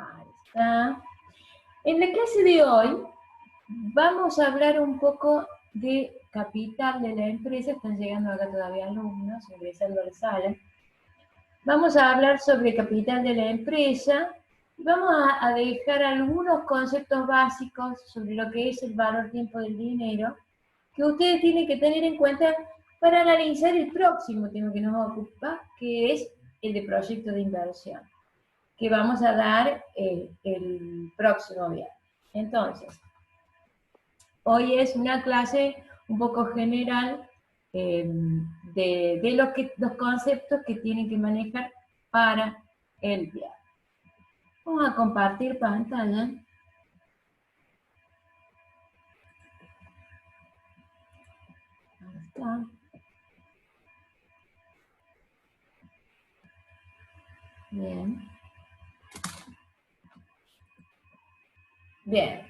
Ahí está. En la clase de hoy vamos a hablar un poco de capital de la empresa. Están llegando acá todavía alumnos, ingresando a la sala. Vamos a hablar sobre capital de la empresa. Vamos a dejar algunos conceptos básicos sobre lo que es el valor tiempo del dinero, que ustedes tienen que tener en cuenta para analizar el próximo tema que nos ocupa, que es el de proyecto de inversión, que vamos a dar el próximo viernes. Entonces, hoy es una clase un poco general de los conceptos que tienen que manejar para el viernes. Vamos a compartir pantalla. Ahí está. Bien. Bien.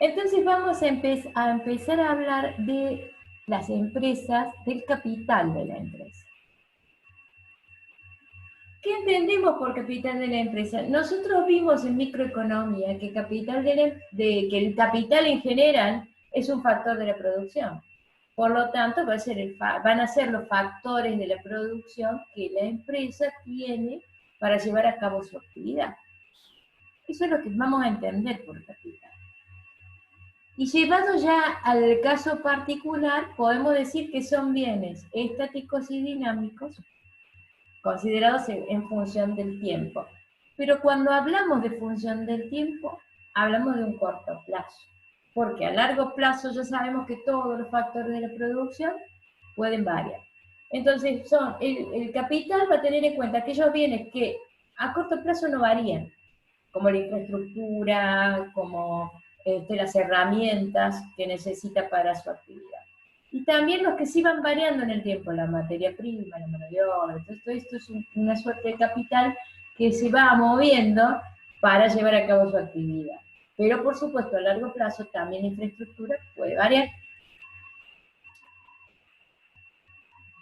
Entonces vamos a empezar a hablar de las empresas, del capital de la empresa. ¿Qué entendemos por capital de la empresa? Nosotros vimos en microeconomía que, que el capital en general es un factor de la producción. Por lo tanto, van a ser los factores de la producción que la empresa tiene para llevar a cabo su actividad. Eso es lo que vamos a entender por capital. Y llevado ya al caso particular, podemos decir que son bienes estáticos y dinámicos, considerados en función del tiempo. Pero cuando hablamos de función del tiempo, hablamos de un corto plazo. Porque a largo plazo ya sabemos que todos los factores de la producción pueden variar. Entonces, el capital va a tener en cuenta aquellos bienes que a corto plazo no varían, como la infraestructura, como las herramientas que necesita para su actividad. Y también los que sí van variando en el tiempo, la materia prima, la mano de obra. Entonces, todo esto es una suerte de capital que se va moviendo para llevar a cabo su actividad. Pero, por supuesto, a largo plazo también la infraestructura puede variar.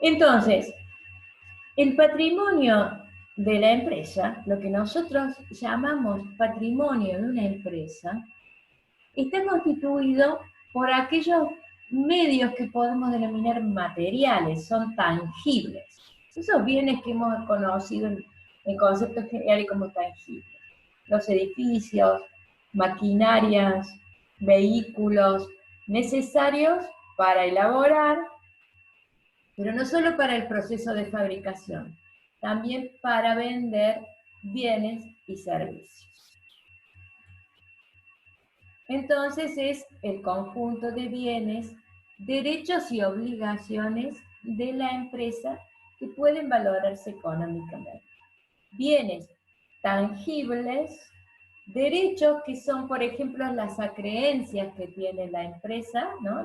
Entonces, el patrimonio de la empresa, lo que nosotros llamamos patrimonio de una empresa, está constituido por aquellos medios que podemos denominar materiales, son tangibles. Esos bienes que hemos conocido en conceptos generales como tangibles. Los edificios, maquinarias, vehículos necesarios para elaborar, pero no solo para el proceso de fabricación, también para vender bienes y servicios. Entonces es el conjunto de bienes, derechos y obligaciones de la empresa que pueden valorarse económicamente. Bienes tangibles, derechos que son, por ejemplo, las acreencias que tiene la empresa, ¿no?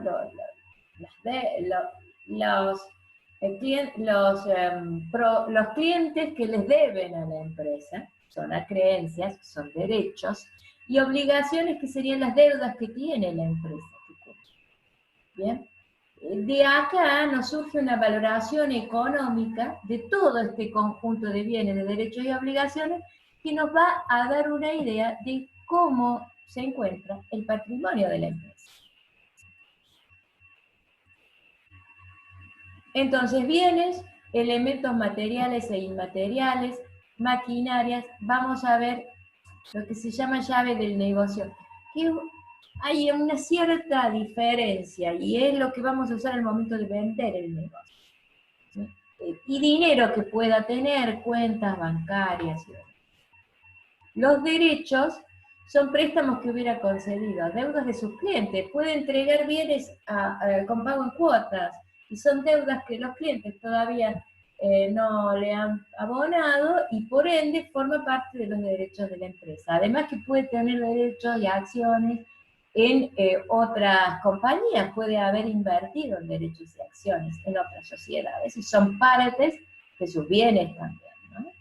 Los clientes que les deben a la empresa, son acreencias, son derechos, y obligaciones que serían las deudas que tiene la empresa. Bien, de acá nos surge una valoración económica de todo este conjunto de bienes, de derechos y obligaciones, que nos va a dar una idea de cómo se encuentra el patrimonio de la empresa. Entonces, bienes, elementos materiales e inmateriales, maquinarias, vamos a ver lo que se llama llave del negocio, que hay una cierta diferencia y es lo que vamos a usar al momento de vender el negocio. ¿Sí? Y dinero que pueda tener, cuentas bancarias. Los derechos son préstamos que hubiera concedido, deudas de sus clientes, puede entregar bienes con pago en cuotas, y son deudas que los clientes todavía no le han abonado y por ende forma parte de los derechos de la empresa. Además que puede tener derechos y acciones en otras compañías, puede haber invertido en derechos y acciones en otras sociedades y son partes de sus bienes también, ¿no?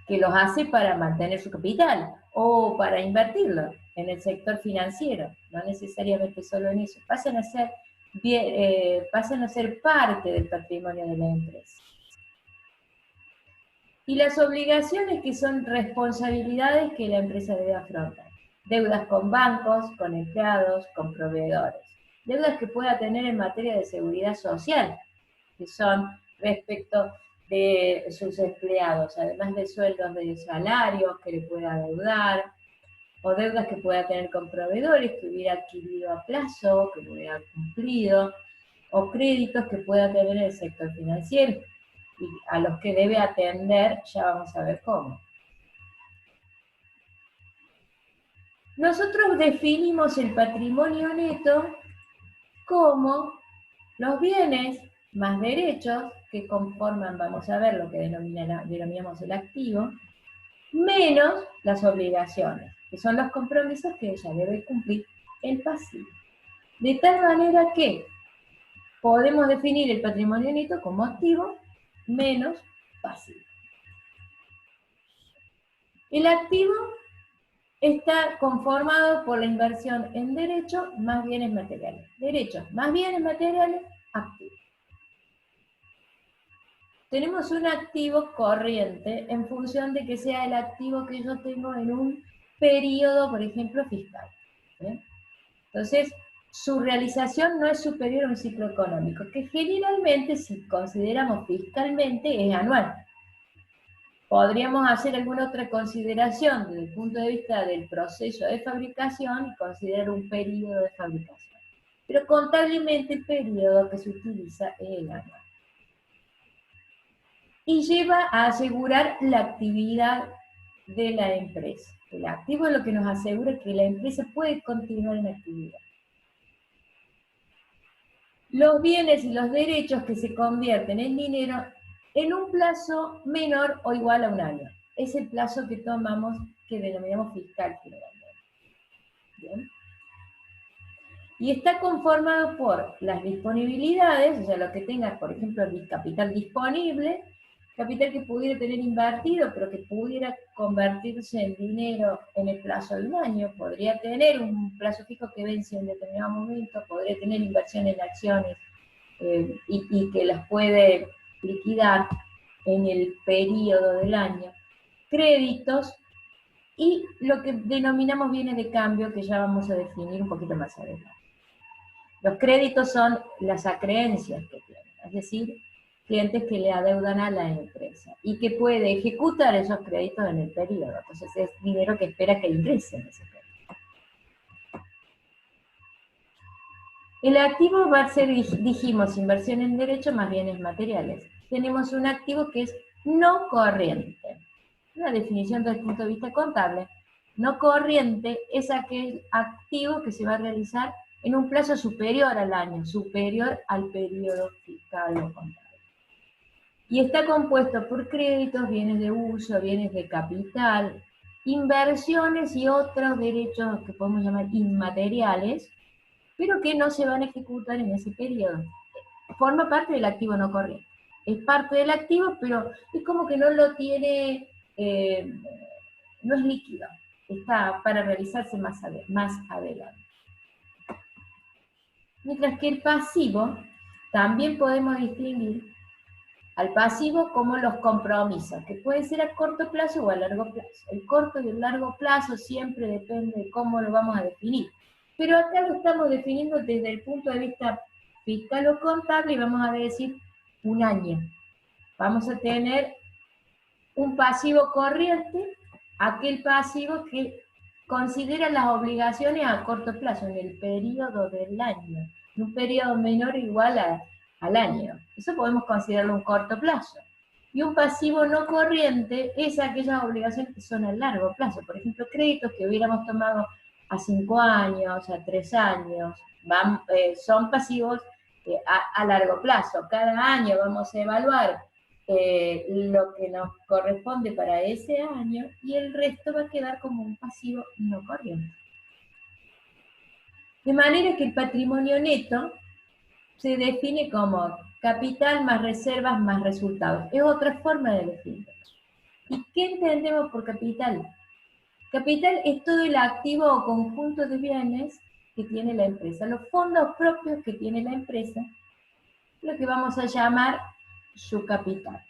Que los hace para mantener su capital o para invertirlo en el sector financiero, no necesariamente solo en eso, pasan a ser parte del patrimonio de la empresa. Y las obligaciones, que son responsabilidades que la empresa debe afrontar. Deudas con bancos, con empleados, con proveedores. Deudas que pueda tener en materia de seguridad social, que son respecto de sus empleados, además de sueldos de salarios que le pueda deudar, o deudas que pueda tener con proveedores que hubiera adquirido a plazo, que no hubiera cumplido, o créditos que pueda tener el sector financiero, y a los que debe atender, ya vamos a ver cómo. Nosotros definimos el patrimonio neto como los bienes más derechos que conforman, vamos a ver, lo que denominamos el activo, menos las obligaciones, que son los compromisos que ella debe cumplir el pasivo. De tal manera que podemos definir el patrimonio neto como activo menos pasivo. El activo está conformado por la inversión en derechos más bienes materiales. Derechos más bienes materiales, activos. Tenemos un activo corriente en función de que sea el activo que yo tengo en un periodo, por ejemplo, fiscal. ¿Bien? Entonces, su realización no es superior a un ciclo económico, que generalmente, si consideramos fiscalmente, es anual. Podríamos hacer alguna otra consideración desde el punto de vista del proceso de fabricación y considerar un periodo de fabricación. Pero contablemente el periodo que se utiliza es el anual. Y lleva a asegurar la actividad de la empresa. El activo es lo que nos asegura que la empresa puede continuar en actividad. Los bienes y los derechos que se convierten en dinero en un plazo menor o igual a un año. Es el plazo que tomamos, que denominamos fiscal generalmente. ¿Bien? Y está conformado por las disponibilidades, o sea, lo que tengas, por ejemplo, el capital disponible, capital que pudiera tener invertido, pero que pudiera convertirse en dinero en el plazo de un año, podría tener un plazo fijo que vence en determinado momento, podría tener inversión en acciones y que las puede liquidar en el periodo del año, créditos y lo que denominamos bienes de cambio, que ya vamos a definir un poquito más adelante. Los créditos son las acreencias que tienen, es decir, clientes que le adeudan a la empresa y que puede ejecutar esos créditos en el periodo. Entonces es dinero que espera que ingrese en ese periodo. El activo va a ser, dijimos, inversión en derecho más bienes materiales. Tenemos un activo que es no corriente. Una definición desde el punto de vista contable. No corriente es aquel activo que se va a realizar en un plazo superior al año, superior al periodo fiscal o contable. Y está compuesto por créditos, bienes de uso, bienes de capital, inversiones y otros derechos que podemos llamar inmateriales, pero que no se van a ejecutar en ese periodo. Forma parte del activo no corriente. Es parte del activo, pero es como que no lo tiene, no es líquido. Está para realizarse más adelante. Mientras que el pasivo, también podemos distinguir al pasivo como los compromisos, que pueden ser a corto plazo o a largo plazo. El corto y el largo plazo siempre depende de cómo lo vamos a definir. Pero acá lo estamos definiendo desde el punto de vista fiscal o contable y vamos a decir un año. Vamos a tener un pasivo corriente, aquel pasivo que considera las obligaciones a corto plazo, en el periodo del año, en un periodo menor o igual al año. Eso podemos considerarlo un corto plazo. Y un pasivo no corriente es aquellas obligaciones que son a largo plazo. Por ejemplo, créditos que hubiéramos tomado a 5 años, a 3 años, son pasivos a largo plazo. Cada año vamos a evaluar lo que nos corresponde para ese año y el resto va a quedar como un pasivo no corriente. De manera que el patrimonio neto se define como capital más reservas más resultados. Es otra forma de definirlo. ¿Y qué entendemos por capital? Capital es todo el activo o conjunto de bienes que tiene la empresa, los fondos propios que tiene la empresa, lo que vamos a llamar su capital.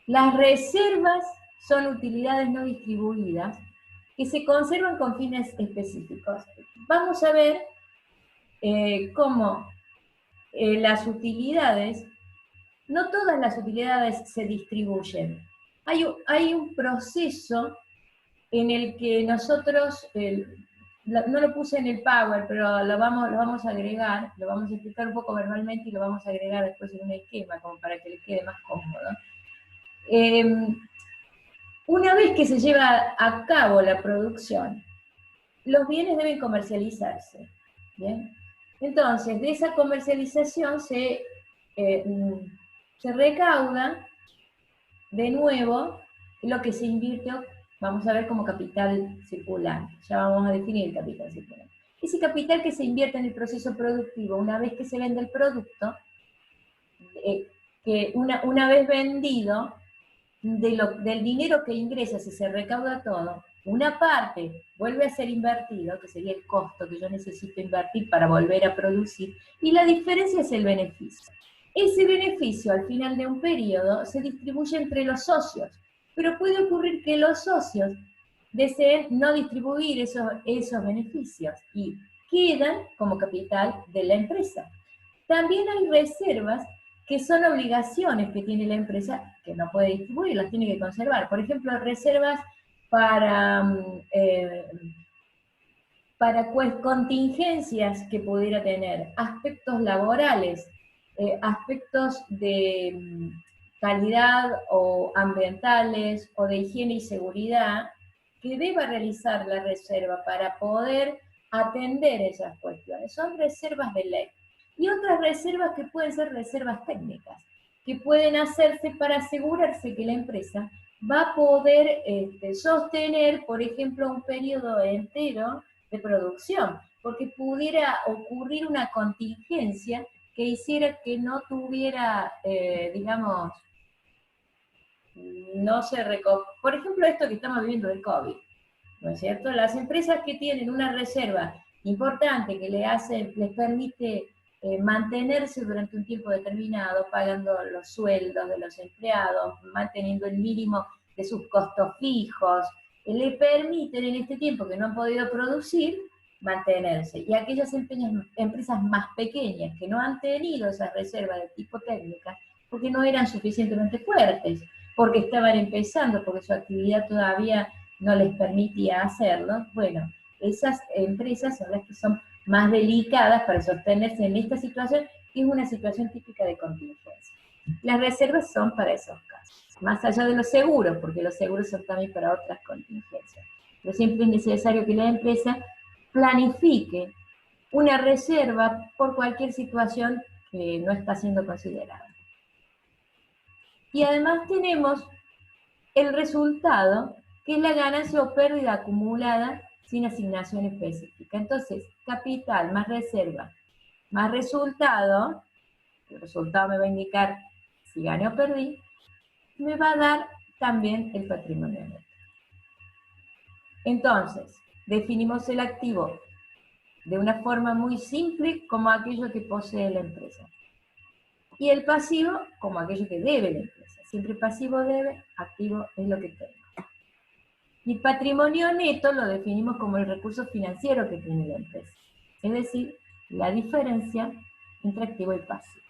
Las reservas son utilidades no distribuidas que se conservan con fines específicos. Vamos a ver cómo las utilidades, no todas las utilidades se distribuyen. Hay un proceso en el que nosotros, no lo puse en el Power, pero lo vamos a agregar, lo vamos a explicar un poco verbalmente y lo vamos a agregar después en un esquema, como para que les quede más cómodo. Una vez que se lleva a cabo la producción, los bienes deben comercializarse, ¿bien? Entonces, de esa comercialización se recauda de nuevo lo que se invirtió, vamos a ver, como capital circulante. Ya vamos a definir el capital circulante. Ese capital que se invierte en el proceso productivo, una vez que se vende el producto, que una vez vendido, del dinero que ingresa, si se recauda todo, una parte vuelve a ser invertido, que sería el costo que yo necesito invertir para volver a producir, y la diferencia es el beneficio. Ese beneficio al final de un periodo se distribuye entre los socios, pero puede ocurrir que los socios deseen no distribuir esos beneficios y quedan como capital de la empresa. También hay reservas que son obligaciones que tiene la empresa que no puede distribuir, las tiene que conservar. Por ejemplo, reservas para contingencias que pudiera tener, aspectos laborales, aspectos de calidad o ambientales o de higiene y seguridad, que deba realizar la reserva para poder atender esas cuestiones. Son reservas de ley. Y otras reservas que pueden ser reservas técnicas, que pueden hacerse para asegurarse que la empresa va a poder sostener, por ejemplo, un periodo entero de producción, porque pudiera ocurrir una contingencia que hiciera que no tuviera, digamos, no se por ejemplo, esto que estamos viviendo del COVID, ¿no es cierto? Las empresas que tienen una reserva importante que les permite mantenerse durante un tiempo determinado, pagando los sueldos de los empleados, manteniendo el mínimo de sus costos fijos, le permiten en este tiempo que no han podido producir, mantenerse. Y aquellas empresas más pequeñas que no han tenido esas reservas de tipo técnica, porque no eran suficientemente fuertes, porque estaban empezando, porque su actividad todavía no les permitía hacerlo, bueno, esas empresas son las que son más delicadas para sostenerse en esta situación, que es una situación típica de contingencia. Las reservas son para esos casos, más allá de los seguros, porque los seguros son también para otras contingencias. Pero siempre es necesario que la empresa planifique una reserva por cualquier situación que no está siendo considerada. Y además tenemos el resultado, que es la ganancia o pérdida acumulada sin asignación específica. Entonces, capital más reserva más resultado, el resultado me va a indicar si gané o perdí, me va a dar también el patrimonio neto. Entonces, definimos el activo de una forma muy simple como aquello que posee la empresa. Y el pasivo como aquello que debe la empresa. Siempre pasivo debe, activo es lo que tengo. Y patrimonio neto lo definimos como el recurso financiero que tiene la empresa. Es decir, la diferencia entre activo y pasivo.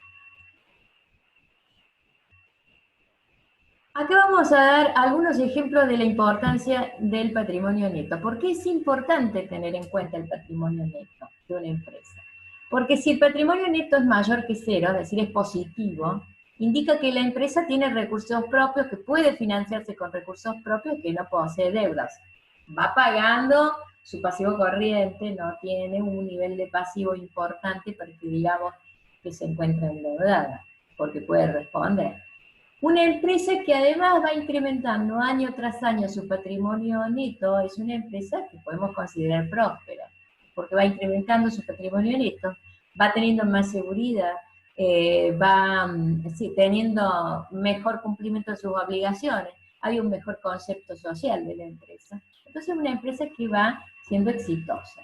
Acá vamos a dar algunos ejemplos de la importancia del patrimonio neto. ¿Por qué es importante tener en cuenta el patrimonio neto de una empresa? Porque si el patrimonio neto es mayor que cero, es decir, es positivo, indica que la empresa tiene recursos propios, que puede financiarse con recursos propios, que no posee deudas. Va pagando su pasivo corriente, no tiene un nivel de pasivo importante para que digamos que se encuentra endeudada, porque puede responder. Una empresa que además va incrementando año tras año su patrimonio neto es una empresa que podemos considerar próspera, porque va incrementando su patrimonio neto, va teniendo más seguridad, va teniendo mejor cumplimiento de sus obligaciones, hay un mejor concepto social de la empresa. Entonces es una empresa que va siendo exitosa.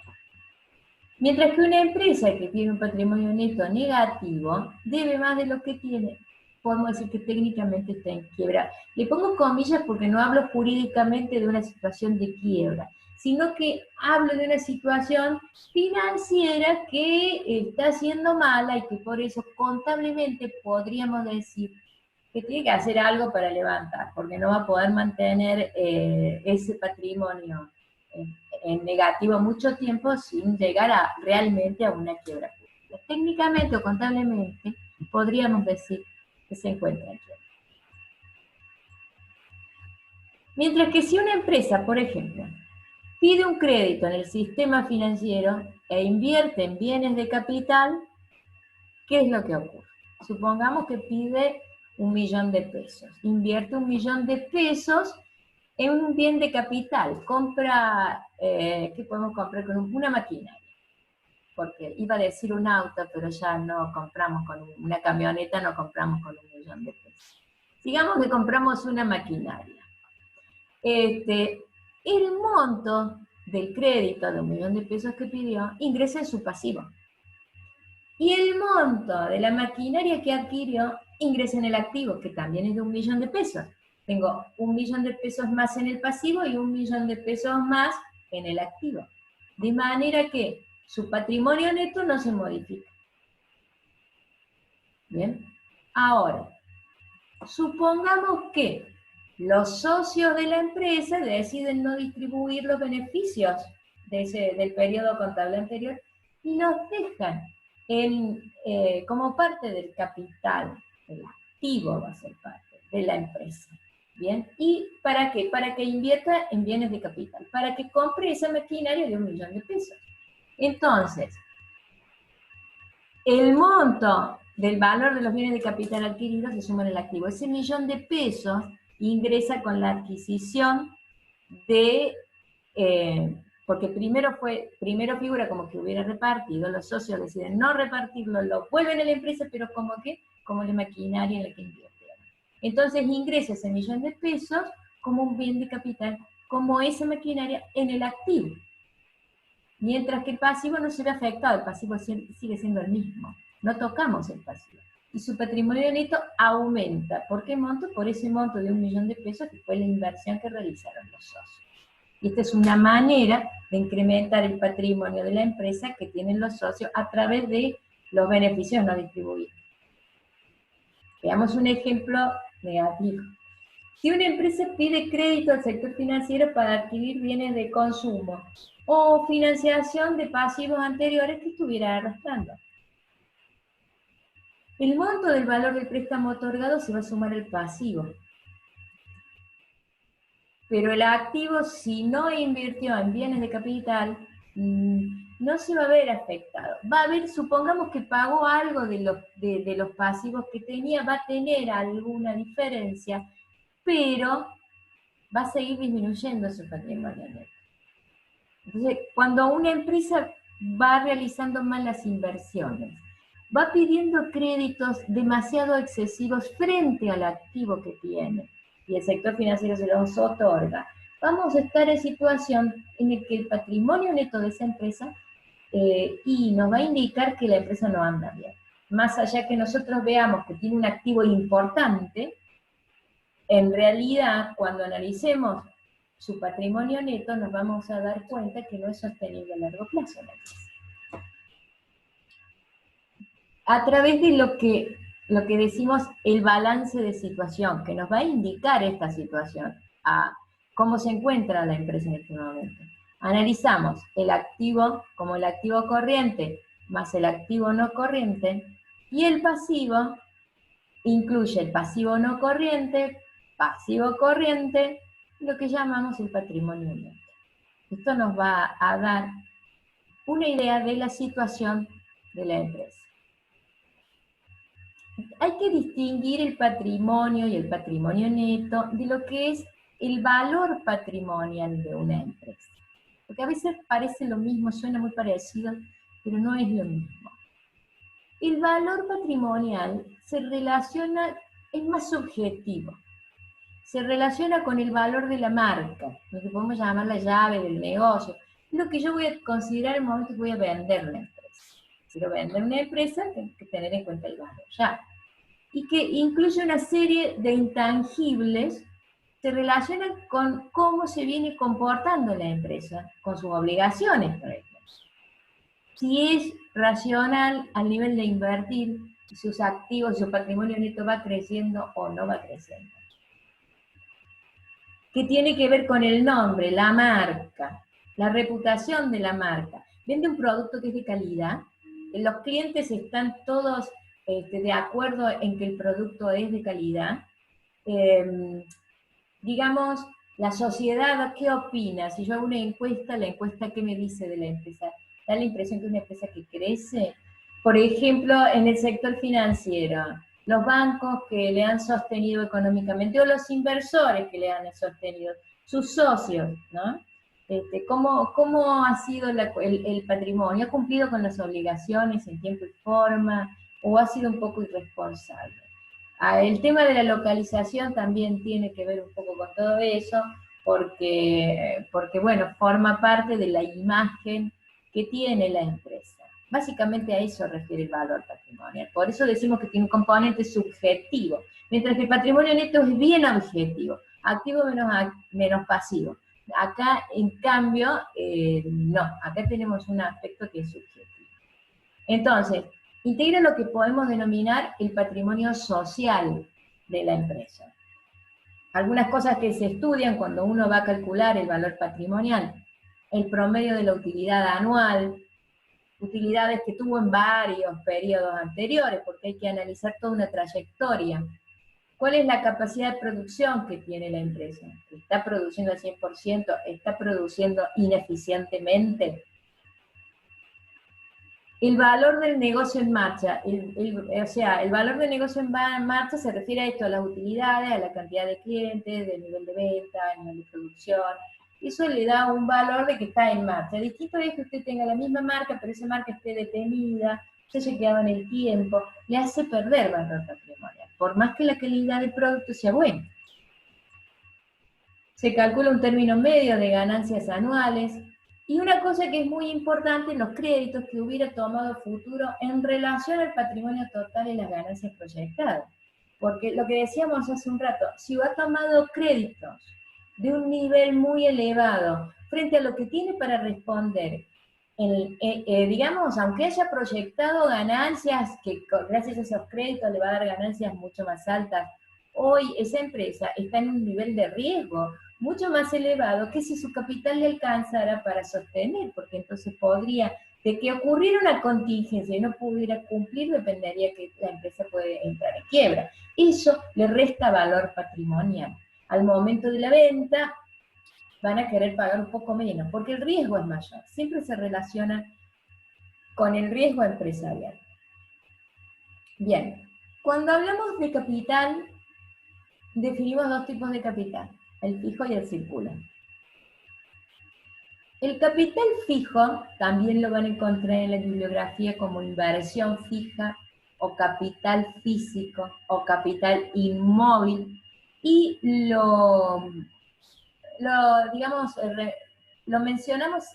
Mientras que una empresa que tiene un patrimonio neto negativo debe más de lo que tiene. podemos decir que técnicamente está en quiebra. Le pongo comillas porque no hablo jurídicamente de una situación de quiebra, sino que hablo de una situación financiera que está siendo mala y que por eso contablemente podríamos decir que tiene que hacer algo para levantar, porque no va a poder mantener ese patrimonio en negativo mucho tiempo sin llegar realmente a una quiebra pública. Técnicamente o contablemente podríamos decir que se encuentra en quiebra. Mientras que si una empresa, por ejemplo, pide un crédito en el sistema financiero e invierte en bienes de capital, ¿qué es lo que ocurre? Supongamos que pide 1.000.000 de pesos, invierte 1.000.000 de pesos en un bien de capital, compra, ¿qué podemos comprar con una maquinaria? Porque iba a decir un auto, pero ya no compramos con una camioneta, no compramos con 1.000.000 de pesos. Digamos que compramos una maquinaria. El monto del crédito de 1.000.000 de pesos que pidió ingresa en su pasivo. Y el monto de la maquinaria que adquirió ingresa en el activo, que también es de 1.000.000 de pesos. Tengo 1.000.000 de pesos más en el pasivo y 1.000.000 de pesos más en el activo. De manera que su patrimonio neto no se modifica. Bien. Ahora, supongamos que los socios de la empresa deciden no distribuir los beneficios del periodo contable anterior y los dejan como parte del capital, el activo va a ser parte de la empresa. ¿Bien? ¿Y para qué? Para que invierta en bienes de capital, para que compre esa maquinaria de 1.000.000 de pesos. Entonces, el monto del valor de los bienes de capital adquiridos se suma en el activo. Ese 1.000.000 de pesos ingresa con la adquisición de, porque primero figura como que hubiera repartido, los socios deciden no repartirlo, lo vuelven a la empresa, pero como la maquinaria en la que invierten. Entonces ingresa ese 1.000.000 de pesos como un bien de capital, como esa maquinaria en el activo. Mientras que el pasivo no se ve afectado, el pasivo sigue siendo el mismo. No tocamos el pasivo. Y su patrimonio neto aumenta. ¿Por qué monto? Por ese monto de 1.000.000 de pesos que fue la inversión que realizaron los socios. Y esta es una manera de incrementar el patrimonio de la empresa que tienen los socios a través de los beneficios no distribuidos. Veamos un ejemplo negativo. Si una empresa pide crédito al sector financiero para adquirir bienes de consumo o financiación de pasivos anteriores que estuviera arrastrando, el monto del valor del préstamo otorgado se va a sumar al pasivo. Pero el activo, si no invirtió en bienes de capital, no se va a ver afectado. Va a haber, supongamos que pagó algo de los pasivos que tenía, va a tener alguna diferencia, pero va a seguir disminuyendo su patrimonio neto. Entonces, cuando una empresa va realizando malas inversiones, va pidiendo créditos demasiado excesivos frente al activo que tiene, y el sector financiero se los otorga, vamos a estar en situación en la que el patrimonio neto de esa empresa y nos va a indicar que la empresa no anda bien. Más allá que nosotros veamos que tiene un activo importante, en realidad, cuando analicemos su patrimonio neto, nos vamos a dar cuenta que no es sostenible a largo plazo. A través de lo que decimos el balance de situación, que nos va a indicar esta situación, a cómo se encuentra la empresa en este momento. Analizamos el activo como el activo corriente más el activo no corriente, y el pasivo incluye el pasivo no corriente, pasivo corriente, lo que llamamos el patrimonio neto. Esto nos va a dar una idea de la situación de la empresa. Hay que distinguir el patrimonio y el patrimonio neto de lo que es el valor patrimonial de una empresa. Porque a veces parece lo mismo, suena muy parecido, pero no es lo mismo. El valor patrimonial se relaciona, es más subjetivo. Se relaciona con el valor de la marca, lo que podemos llamar la llave del negocio. Lo que yo voy a considerar el momento que voy a vender una empresa. Si quiero vender una empresa, tengo que tener en cuenta el valor. Ya. y que incluye una serie de intangibles que se relacionan con cómo se viene comportando la empresa, con sus obligaciones, por ejemplo. Si es racional al nivel de invertir, sus activos, su patrimonio neto va creciendo o no va creciendo. ¿Qué tiene que ver con el nombre, la marca, la reputación de la marca? ¿Vende un producto que es de calidad? ¿Los clientes están todos de acuerdo en que el producto es de calidad? Digamos, la sociedad, ¿qué opina? Si yo hago una encuesta, la encuesta, ¿qué me dice de la empresa? Da la impresión que es una empresa que crece. Por ejemplo, en el sector financiero, los bancos que le han sostenido económicamente, o los inversores que le han sostenido, sus socios, ¿no? ¿Cómo ha sido el patrimonio? ¿Ha cumplido con las obligaciones en tiempo y forma? ¿O ha sido un poco irresponsable? El tema de la localización también tiene que ver un poco con todo eso, porque bueno, forma parte de la imagen que tiene la empresa. Básicamente a eso refiere el valor patrimonial. Por eso decimos que tiene un componente subjetivo, mientras que el patrimonio neto es bien objetivo, activo menos pasivo. Acá, en cambio, no, acá tenemos un aspecto que es subjetivo. Entonces, integra lo que podemos denominar el patrimonio social de la empresa. Algunas cosas que se estudian cuando uno va a calcular el valor patrimonial: el promedio de la utilidad anual, utilidades que tuvo en varios periodos anteriores, porque hay que analizar toda una trayectoria. ¿Cuál es la capacidad de producción que tiene la empresa? ¿Está produciendo al 100%? ¿Está produciendo ineficientemente? El valor del negocio en marcha, o sea, el valor del negocio en marcha se refiere a esto, a las utilidades, a la cantidad de clientes, del nivel de venta, al nivel de producción. Eso le da un valor de que está en marcha. Distinto es que usted tenga la misma marca, pero esa marca esté detenida, se haya quedado en el tiempo, le hace perder valor patrimonial, por más que la calidad del producto sea buena. Se calcula un término medio de ganancias anuales. Y una cosa que es muy importante, los créditos que hubiera tomado futuro en relación al patrimonio total y las ganancias proyectadas. Porque lo que decíamos hace un rato, si ha tomado créditos de un nivel muy elevado frente a lo que tiene para responder, digamos, aunque haya proyectado ganancias, que gracias a esos créditos le va a dar ganancias mucho más altas, hoy esa empresa está en un nivel de riesgo mucho más elevado que si su capital le alcanzara para sostener, porque entonces podría, de que ocurriera una contingencia y no pudiera cumplir, dependería que la empresa puede entrar en quiebra. Eso le resta valor patrimonial. Al momento de la venta van a querer pagar un poco menos, porque el riesgo es mayor. Siempre se relaciona con el riesgo empresarial. Bien, cuando hablamos de capital, definimos dos tipos de capital: el fijo y el circulante. El capital fijo también lo van a encontrar en la bibliografía como inversión fija, o capital físico, o capital inmóvil, y digamos, lo mencionamos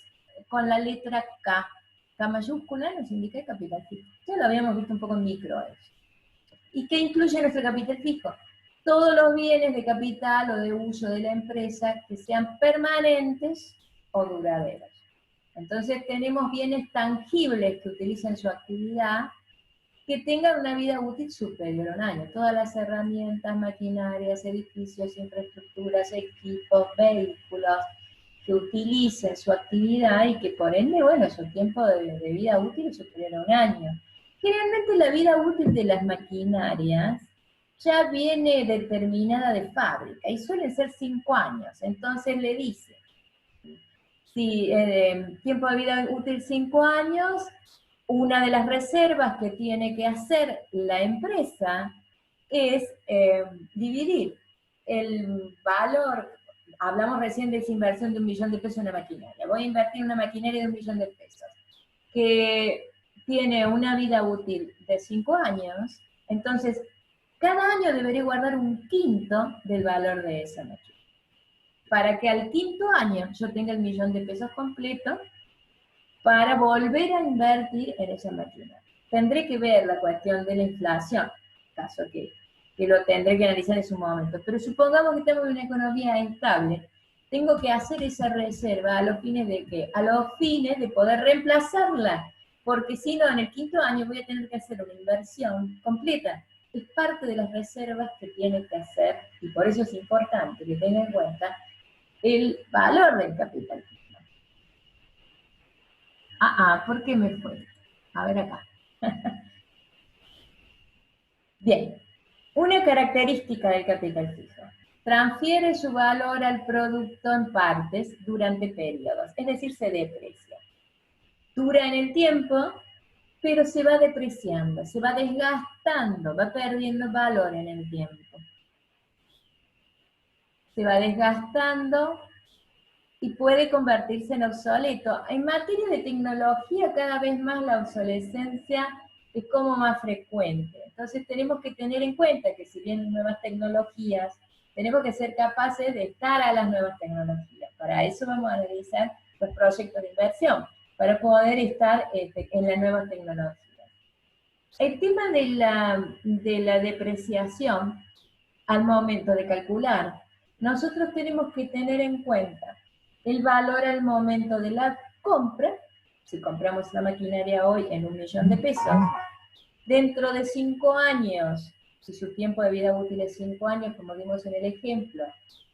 con la letra K. K mayúscula nos indica el capital fijo. Ya lo habíamos visto un poco en micro eso. ¿Y qué incluye nuestro capital fijo? Todos los bienes de capital o de uso de la empresa que sean permanentes o duraderos. Entonces tenemos bienes tangibles que utilicen su actividad, que tengan una vida útil superior a un año. Todas las herramientas, maquinarias, edificios, infraestructuras, equipos, vehículos, que utilicen su actividad y que por ende, bueno, su tiempo de vida útil es superior a un año. Generalmente la vida útil de las maquinarias ya viene determinada de fábrica y suelen ser 5 años. Entonces le dice, si tiempo de vida útil 5 años, una de las reservas que tiene que hacer la empresa es dividir el valor. Hablamos recién de esa inversión de 1 millón de pesos en una maquinaria. Voy a invertir en una maquinaria de 1 millón de pesos, que tiene una vida útil de 5 años, entonces cada año debería guardar un quinto del valor de esa maquinaria, para que al quinto año yo tenga el 1 millón de pesos completo para volver a invertir en esa maquinaria. Tendré que ver la cuestión de la inflación. caso que lo tendré que analizar en su momento. Pero supongamos que estamos en una economía estable, tengo que hacer esa reserva a los fines de ¿qué? A los fines de poder reemplazarla, porque si no, en el quinto año voy a tener que hacer una inversión completa. Es parte de las reservas que tiene que hacer, y por eso es importante que tenga en cuenta el valor del capital. ¿Por qué me fue? A ver acá. Bien, una característica del capital fijo. Transfiere su valor al producto en partes durante periodos, es decir, se deprecia. Dura en el tiempo, pero se va depreciando, se va desgastando, va perdiendo valor en el tiempo. Se va desgastando y puede convertirse en obsoleto. En materia de tecnología, cada vez más la obsolescencia es como más frecuente. Entonces tenemos que tener en cuenta que si vienen nuevas tecnologías, tenemos que ser capaces de estar a las nuevas tecnologías. Para eso vamos a analizar los proyectos de inversión, para poder estar en las nuevas tecnologías. El tema de la depreciación al momento de calcular, nosotros tenemos que tener en cuenta el valor al momento de la compra. Si compramos la maquinaria hoy en 1.000.000 de pesos, dentro de 5 años, si su tiempo de vida útil es 5 años, como vimos en el ejemplo,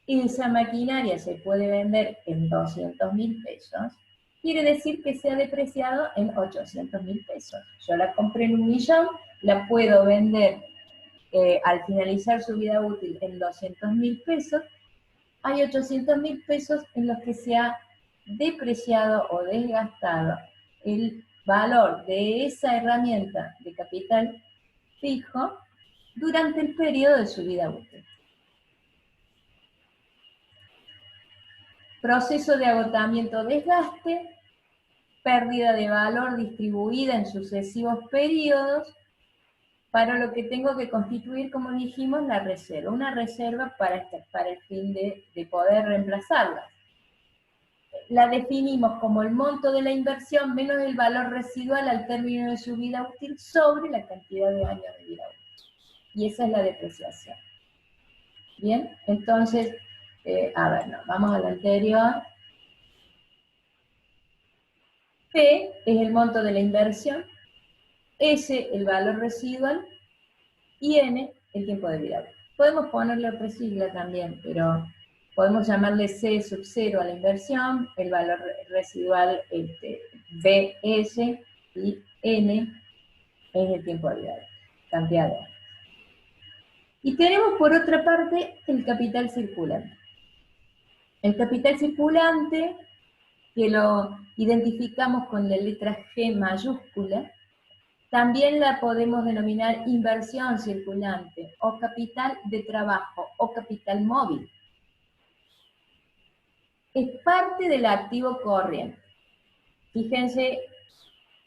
esa maquinaria se puede vender en 200.000 pesos, quiere decir que se ha depreciado en 800.000 pesos. Yo la compré en 1.000.000, la puedo vender al finalizar su vida útil en 200.000 pesos, hay 800.000 pesos en los que se ha depreciado o desgastado el valor de esa herramienta de capital fijo durante el periodo de su vida útil. Proceso de agotamiento-desgaste, pérdida de valor distribuida en sucesivos periodos, para lo que tengo que constituir, como dijimos, la reserva. Una reserva para el fin de poder reemplazarla. La definimos como el monto de la inversión menos el valor residual al término de su vida útil sobre la cantidad de años de vida útil. Y esa es la depreciación. Bien, entonces, vamos a lo anterior. P es el monto de la inversión, S el valor residual y N el tiempo de vida útil. Podemos ponerle otra sigla también, pero podemos llamarle C sub 0 a la inversión, el valor residual BS y N es el tiempo de vida útil, cantidad de años. Y tenemos por otra parte el capital circulante. El capital circulante, que lo identificamos con la letra G mayúscula, también la podemos denominar inversión circulante, o capital de trabajo, o capital móvil. Es parte del activo corriente. Fíjense,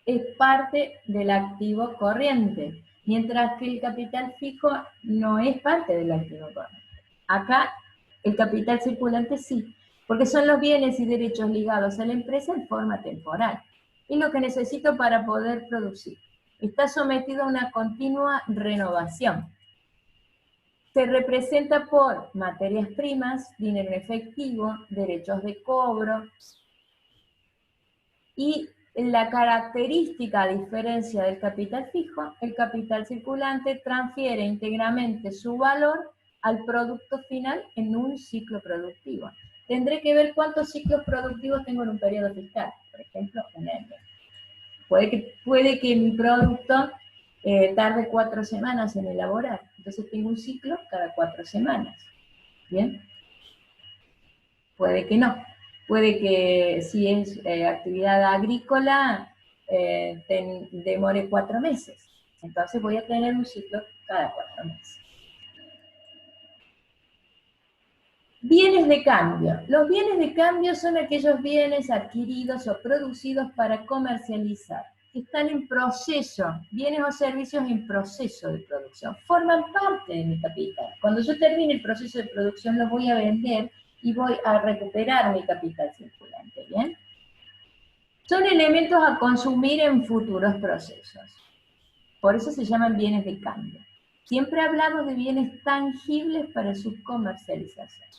es parte del activo corriente, mientras que el capital fijo no es parte del activo corriente. Acá, el capital circulante sí, porque son los bienes y derechos ligados a la empresa en forma temporal. Es lo que necesito para poder producir. Está sometido a una continua renovación. Se representa por materias primas, dinero en efectivo, derechos de cobro, y la característica, a diferencia del capital fijo, el capital circulante transfiere íntegramente su valor al producto final en un ciclo productivo. Tendré que ver cuántos ciclos productivos tengo en un periodo fiscal, por ejemplo, un año. Puede que mi producto tarde 4 semanas en elaborar, entonces tengo un ciclo cada 4 semanas, ¿bien? Puede que no. Puede que si es actividad agrícola, demore 4 meses. Entonces voy a tener un ciclo cada 4 meses. Bienes de cambio. Los bienes de cambio son aquellos bienes adquiridos o producidos para comercializar, que están en proceso, bienes o servicios en proceso de producción. Forman parte de mi capital. Cuando yo termine el proceso de producción, los voy a vender y voy a recuperar mi capital circulante, ¿bien? Son elementos a consumir en futuros procesos. Por eso se llaman bienes de cambio. Siempre hablamos de bienes tangibles para su comercialización.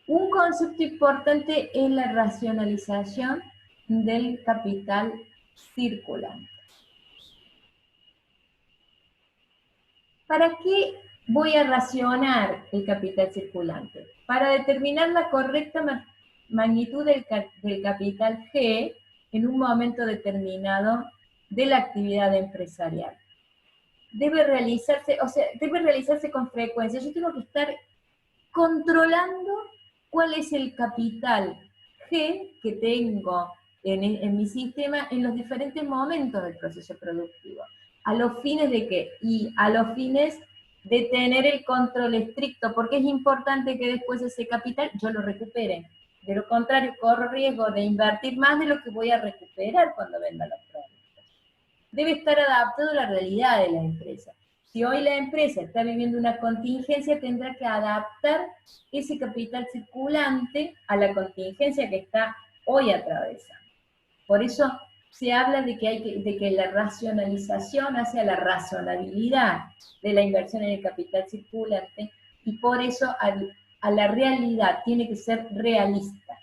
Un concepto importante es la racionalización del capital circulante. ¿Para qué voy a racionar el capital circulante? Para determinar la correcta magnitud del capital G en un momento determinado de la actividad empresarial. Debe realizarse con frecuencia. Yo tengo que estar controlando cuál es el capital G que tengo en mi sistema en los diferentes momentos del proceso productivo. ¿A los fines de qué? Y a los fines de tener el control estricto, porque es importante que después ese capital yo lo recupere. De lo contrario, corro riesgo de invertir más de lo que voy a recuperar cuando venda los productos. Debe estar adaptado a la realidad de la empresa. Si hoy la empresa está viviendo una contingencia, tendrá que adaptar ese capital circulante a la contingencia que está hoy atravesando. Por eso se habla de que la racionalización hacia la razonabilidad de la inversión en el capital circulante, y por eso a la realidad tiene que ser realista.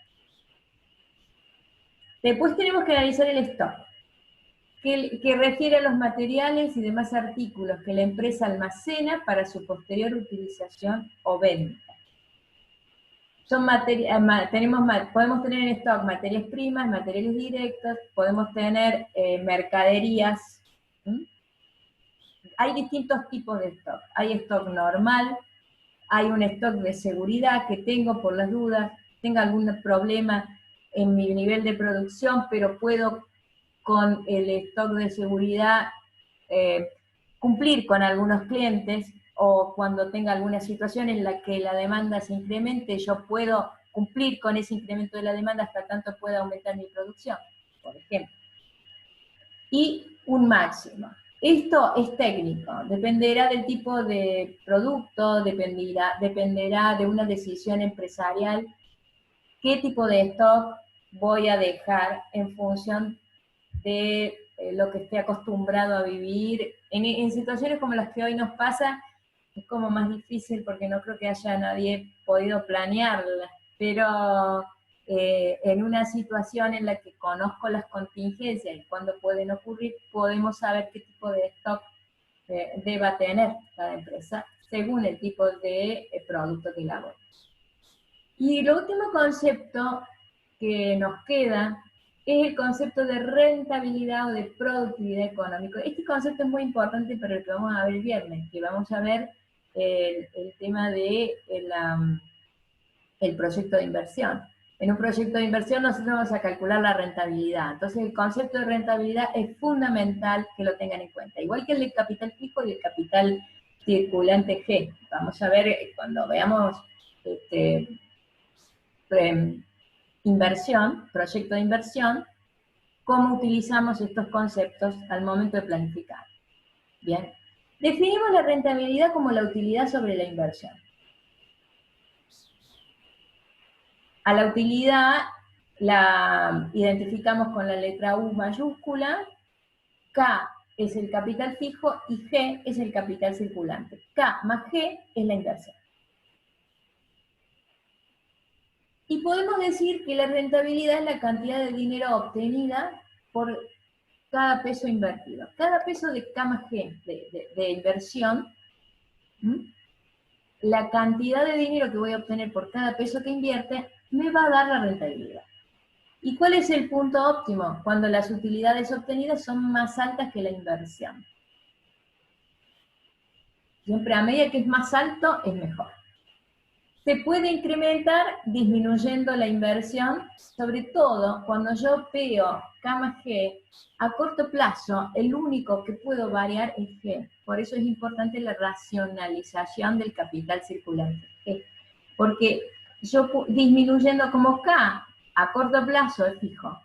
Después tenemos que analizar el stock, que refiere a los materiales y demás artículos que la empresa almacena para su posterior utilización o venta. Podemos tener en stock materias primas, materiales directos, podemos tener mercaderías. Hay distintos tipos de stock. Hay stock normal, hay un stock de seguridad que tengo por las dudas, tengo algún problema en mi nivel de producción, pero puedo con el stock de seguridad cumplir con algunos clientes, o cuando tenga alguna situación en la que la demanda se incremente, yo puedo cumplir con ese incremento de la demanda hasta tanto pueda aumentar mi producción, por ejemplo. Y un máximo. Esto es técnico, dependerá del tipo de producto, dependerá de una decisión empresarial, qué tipo de stock voy a dejar en función de lo que esté acostumbrado a vivir. En situaciones como las que hoy nos pasa, es como más difícil porque no creo que haya nadie podido planearla, pero en una situación en la que conozco las contingencias y cuándo pueden ocurrir, podemos saber qué tipo de stock deba tener cada empresa según el tipo de producto que elabore. Y el último concepto que nos queda es el concepto de rentabilidad o de productividad económica. Este concepto es muy importante para el que vamos a ver el viernes, que vamos a ver el tema de el proyecto de inversión. En un proyecto de inversión nosotros vamos a calcular la rentabilidad. Entonces el concepto de rentabilidad es fundamental que lo tengan en cuenta. Igual que el de capital fijo y el capital circulante G. Vamos a ver cuando veamos inversión, proyecto de inversión, cómo utilizamos estos conceptos al momento de planificar. Bien, definimos la rentabilidad como la utilidad sobre la inversión. A la utilidad la identificamos con la letra U mayúscula, K es el capital fijo y G es el capital circulante. K más G es la inversión. Y podemos decir que la rentabilidad es la cantidad de dinero obtenida por cada peso invertido. Cada peso de K más G de inversión, la cantidad de dinero que voy a obtener por cada peso que invierte, me va a dar la rentabilidad. ¿Y cuál es el punto óptimo? Cuando las utilidades obtenidas son más altas que la inversión. Siempre a medida que es más alto, es mejor. Se puede incrementar disminuyendo la inversión, sobre todo cuando yo veo K más G, a corto plazo el único que puedo variar es G. Por eso es importante la racionalización del capital circulante. Porque yo disminuyendo como K, a corto plazo es fijo.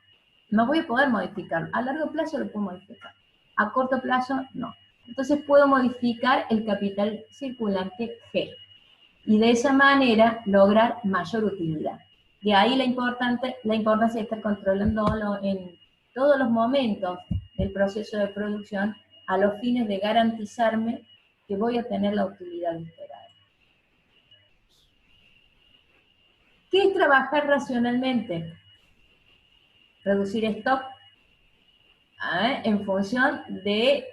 No voy a poder modificarlo. A largo plazo lo puedo modificar. A corto plazo no. Entonces puedo modificar el capital circulante G. Y de esa manera lograr mayor utilidad. De ahí la importancia de estar controlándolo en todos los momentos el proceso de producción a los fines de garantizarme que voy a tener la utilidad esperada. ¿Qué es trabajar racionalmente? Reducir stock en función de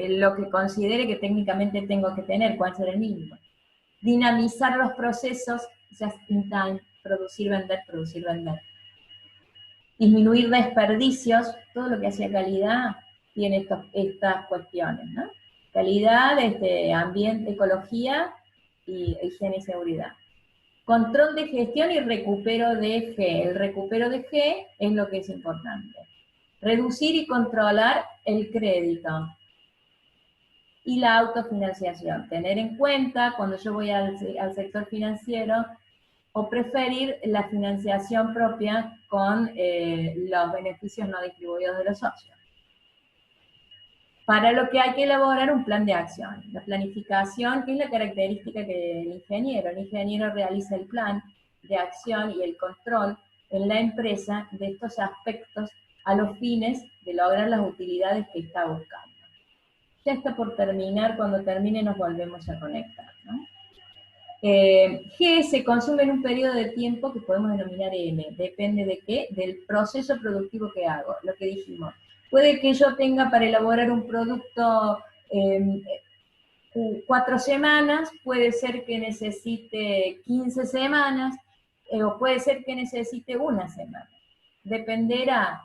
lo que considere que técnicamente tengo que tener, cuál será el mínimo. Dinamizar los procesos, just in time, producir, vender, producir, vender. Disminuir desperdicios, todo lo que hacía calidad tiene estas cuestiones, ¿no? Calidad, ambiente, ecología, y higiene y seguridad. Control de gestión y recupero de G. El recupero de G es lo que es importante. Reducir y controlar el crédito. Y la autofinanciación. Tener en cuenta cuando yo voy al sector financiero o preferir la financiación propia con los beneficios no distribuidos de los socios. Para lo que hay que elaborar un plan de acción. La planificación, que es la característica del ingeniero. El ingeniero realiza el plan de acción y el control en la empresa de estos aspectos a los fines de lograr las utilidades que está buscando. Ya está por terminar, cuando termine nos volvemos a conectar, ¿no? G se consume en un periodo de tiempo que podemos denominar M. Depende de qué, del proceso productivo que hago, lo que dijimos. Puede que yo tenga para elaborar un producto 4 semanas, puede ser que necesite 15 semanas, o puede ser que necesite 1 semana. Dependerá